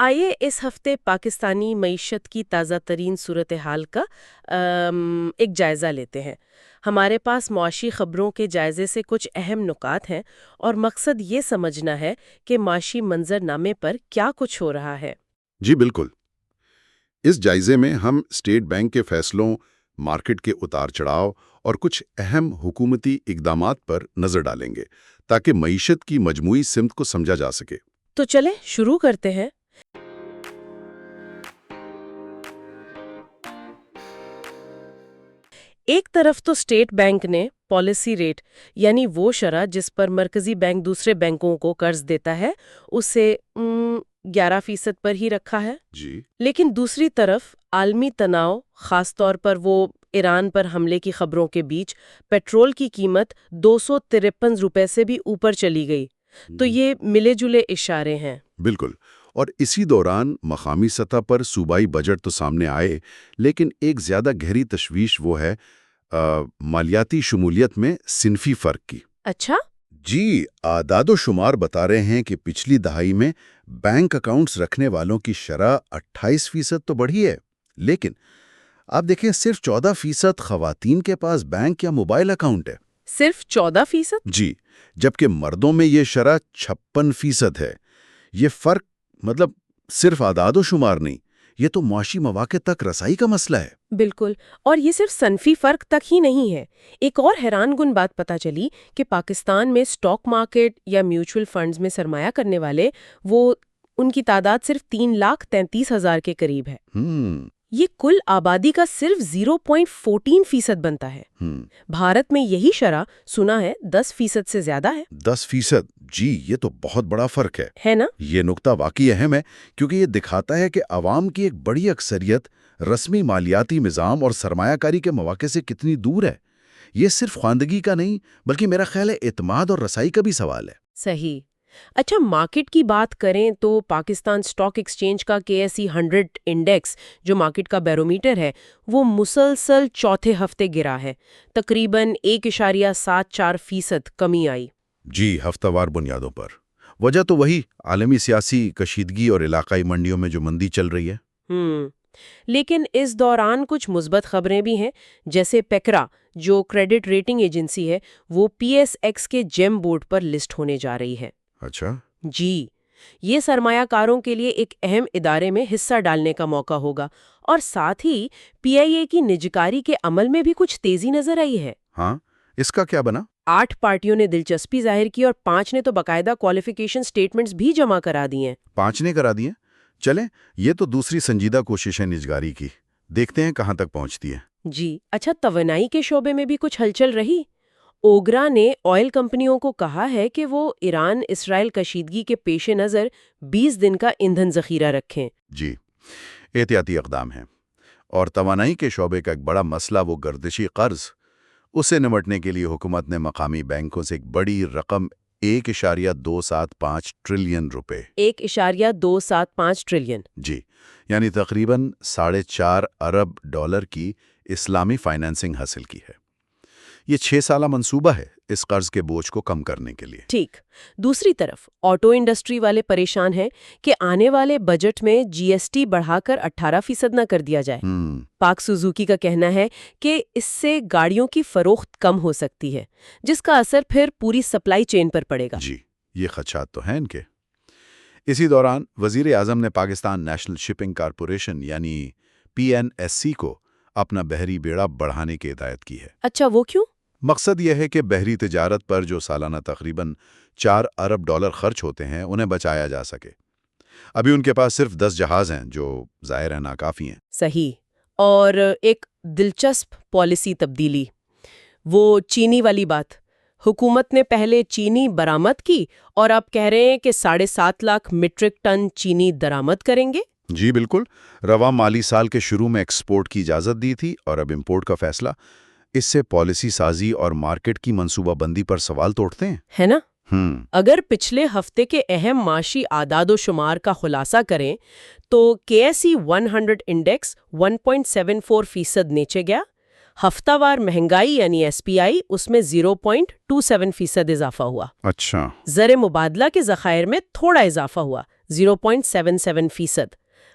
آئیے اس ہفتے پاکستانی معیشت کی تازہ ترین صورتحال کا ایک جائزہ لیتے ہیں۔ ہمارے پاس معاشی خبروں کے جائزے سے کچھ اہم نکات ہیں اور مقصد یہ سمجھنا ہے کہ معاشی منظر نامے پر کیا کچھ ہو رہا ہے۔ جی بالکل۔ اس جائزے میں ہم اسٹیٹ بینک کے فیصلوں، مارکیٹ کے اتار چڑھاؤ اور کچھ اہم حکومتی اقدامات پر نظر ڈالیں گے تاکہ معیشت کی مجموعی سمت کو سمجھا جا سکے۔ تو چلیں شروع کرتے ہیں۔ ایک طرف تو اسٹیٹ بینک نے پالیسی ریٹ یعنی وہ شرح جس پر مرکزی بینک دوسرے بینکوں کو قرض دیتا ہے اسے 11% پر ہی رکھا ہے۔ جی لیکن دوسری طرف عالمی تناؤ، خاص طور پر وہ ایران پر حملے کی خبروں کے بیچ پیٹرول کی قیمت 253 روپے سے بھی اوپر چلی گئی۔ تو یہ ملے جلے اشارے ہیں۔ بالکل، اور اسی دوران مقامی سطح پر صوبائی بجٹ تو سامنے آئے، لیکن ایک زیادہ گہری تشویش وہ ہے مالیاتی شمولیت میں صنفی فرق کی۔ اچھا؟ جی، اعداد و شمار بتا رہے ہیں کہ پچھلی دہائی میں بینک اکاؤنٹس رکھنے والوں کی شرح 28% تو بڑھی ہے، لیکن آپ دیکھیں صرف 14% خواتین کے پاس بینک یا موبائل اکاؤنٹ ہے۔ صرف 14%؟ جی، جبکہ مردوں میں یہ شرح 56% ہے۔ یہ فرق مطلب صرف اعداد و شمار نہیں، یہ تو معاشی مواقع تک رسائی کا مسئلہ ہے۔ بالکل، اور یہ صرف صنفی فرق تک ہی نہیں ہے۔ ایک اور حیران کن بات پتہ چلی کہ پاکستان میں سٹاک مارکیٹ یا میوچل فنڈز میں سرمایہ کرنے والے ان کی تعداد صرف 3,33,000 کے قریب ہے۔ یہ کل آبادی کا صرف 0.14% بنتا ہے۔ بھارت میں یہی شرح سنا ہے 10% سے زیادہ ہے۔ 10%؟ جی، یہ تو بہت بڑا فرق ہے نا؟ یہ نقطہ واقعی اہم ہے کیونکہ یہ دکھاتا ہے کہ عوام کی ایک بڑی اکثریت رسمی مالیاتی نظام اور سرمایہ کاری کے مواقع سے کتنی دور ہے۔ یہ صرف خواندگی کا نہیں بلکہ میرا خیال ہے اعتماد اور رسائی کا بھی سوال ہے۔ صحیح۔ اچھا، مارکیٹ کی بات کریں تو پاکستان سٹاک ایکسچینج کا KSE 100 انڈیکس جو مارکیٹ کا بیرومیٹر ہے وہ مسلسل چوتھے ہفتے گرا ہے، تقریباً 1.74% کمی آئی۔ جی، ہفتہ وار بنیادوں پر۔ وجہ تو وہی عالمی سیاسی کشیدگی اور علاقائی منڈیوں میں جو مندی چل رہی ہے۔ لیکن اس دوران کچھ مثبت خبریں بھی ہیں، جیسے پیکرا جو کریڈٹ ریٹنگ ایجنسی ہے وہ PSX کے جیم بورڈ پر لسٹ ہونے جا رہی ہے۔ اچھا؟ جی، یہ سرمایہ کاروں کے لیے ایک اہم ادارے میں حصہ ڈالنے کا موقع ہوگا، اور ساتھ ہی PIA کی نجکاری کے عمل میں بھی کچھ تیزی نظر آئی ہے۔ ہاں، اس کا کیا بنا؟ 8 پارٹیوں نے دلچسپی ظاہر کی اور 5 نے تو باقاعدہ کوالیفیکیشن سٹیٹمنٹس بھی جمع کرا دی ہیں۔ 5 نے کرا دیے؟ چلیں، یہ تو دوسری سنجیدہ کوشش ہے نجکاری کی، دیکھتے ہیں کہاں تک پہنچتی ہے۔ جی، اچھا، توانائی کے شعبے میں بھی کچھ ہلچل رہی۔ اوگرا نے آئل کمپنیوں کو کہا ہے کہ وہ ایران اسرائیل کشیدگی کے پیش نظر 20 دن کا ایندھن ذخیرہ رکھیں۔ جی، احتیاطی اقدام ہیں۔ اور توانائی کے شعبے کا ایک بڑا مسئلہ وہ گردشی قرض، اس سے نمٹنے کے لیے حکومت نے مقامی بینکوں سے ایک بڑی رقم 1.275 ٹریلین روپے 1.275 ٹریلین جی، یعنی تقریباً $4.5 ارب کی اسلامی فائنانسنگ حاصل کی ہے۔ یہ 6 سالہ منصوبہ ہے اس قرض کے بوجھ کو کم کرنے کے لیے۔ ٹھیک۔ دوسری طرف آٹو انڈسٹری والے پریشان ہیں کہ آنے والے بجٹ میں GST بڑھا کر 18% نہ کر دیا جائے۔ پاک سوزوکی کا کہنا ہے کہ اس سے گاڑیوں کی فروخت کم ہو سکتی ہے، جس کا اثر پھر پوری سپلائی چین پر پڑے گا۔ جی، یہ خدشات تو ہیں ان کے۔ اسی دوران وزیر اعظم نے پاکستان نیشنل شپنگ کارپوریشن یعنی PNSC کو اپنا بحری بیڑا بڑھانے کی ہدایت کی ہے۔ اچھا، وہ کیوں؟ مقصد یہ ہے کہ بحری تجارت پر جو سالانہ تقریباً $4 ارب خرچ ہوتے ہیں انہیں بچایا جا سکے۔ ابھی ان کے پاس صرف 10 جہاز ہیں جو ظاہر ہے ناکافی ہیں۔ صحیح۔ اور ایک دلچسپ پالیسی تبدیلی، وہ چینی والی بات۔ حکومت نے پہلے چینی برآمد کی اور اب کہہ رہے ہیں کہ 7.5 لاکھ میٹرک ٹن چینی درآمد کریں گے۔ جی بالکل، رواں مالی سال کے شروع میں ایکسپورٹ کی اجازت دی تھی اور اب امپورٹ کا فیصلہ۔ اس سے پالیسی سازی اور مارکیٹ کی منصوبہ بندی پر سوال تو اٹھتے ہیں، ہے نا؟ اگر پچھلے ہفتے کے اہم معاشی اعداد و شمار کا خلاصہ کریں تو KSE 100 انڈیکس 1.74% نیچے گیا، ہفتہ وار مہنگائی یعنی SPI اس میں 0.27% اضافہ ہوا۔ اچھا، زر مبادلہ کے ذخائر میں تھوڑا اضافہ ہوا، 0.77%.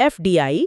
FDI